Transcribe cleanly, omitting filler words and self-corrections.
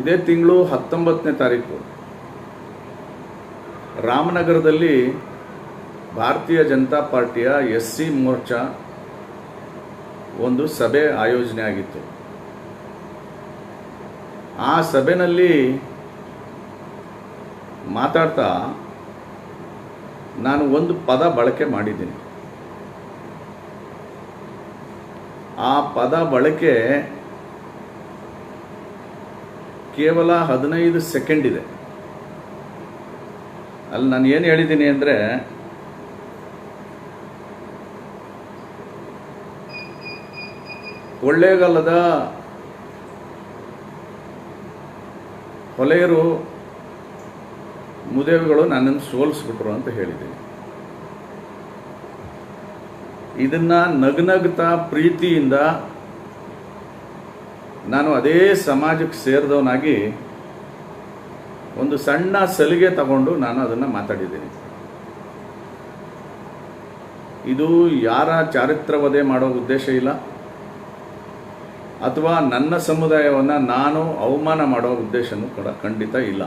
ಇದೇ ತಿಂಗಳು 19ನೇ ತಾರೀಕು ರಾಮನಗರದಲ್ಲಿ ಭಾರತೀಯ ಜನತಾ ಪಾರ್ಟಿಯ SC ಮೋರ್ಚಾ ಒಂದು ಸಭೆ ಆಯೋಜನೆ ಆಗಿತ್ತು. ಆ ಸಭೆಯಲ್ಲಿ ಮಾತಾಡ್ತಾ ನಾನು ಒಂದು ಪದ ಬಳಕೆ ಮಾಡಿದ್ದೀನಿ. ಆ ಪದ ಬಳಕೆ ಕೇವಲ 15 ಸೆಕೆಂಡ್ ಇದೆ. ಅಲ್ಲಿ ನಾನು ಏನು ಹೇಳಿದ್ದೀನಿ ಅಂದರೆ, ಕೊಳ್ಳೇಗಾಲದ ಹೊಲೆಯರು ಮುದೇವಿಗಳು ನನ್ನನ್ನು ಸೋಲಿಸ್ಬಿಟ್ರು ಅಂತ ಹೇಳಿದ್ದೀನಿ. ಇದನ್ನ ನಗ್ನಗ್ತಾ ಪ್ರೀತಿಯಿಂದ ನಾನು ಅದೇ ಸಮಾಜಕ್ಕೆ ಸೇರಿದವನಾಗಿ ಒಂದು ಸಣ್ಣ ಸಲಿಗೆ ತಗೊಂಡು ನಾನು ಅದನ್ನು ಮಾತಾಡಿದ್ದೀನಿ. ಇದು ಯಾರ ಚಾರಿತ್ರವಧೆ ಮಾಡೋ ಉದ್ದೇಶ ಇಲ್ಲ, ಅಥವಾ ನನ್ನ ಸಮುದಾಯವನ್ನು ನಾನು ಅವಮಾನ ಮಾಡೋ ಉದ್ದೇಶನೂ ಕೂಡ ಖಂಡಿತ ಇಲ್ಲ.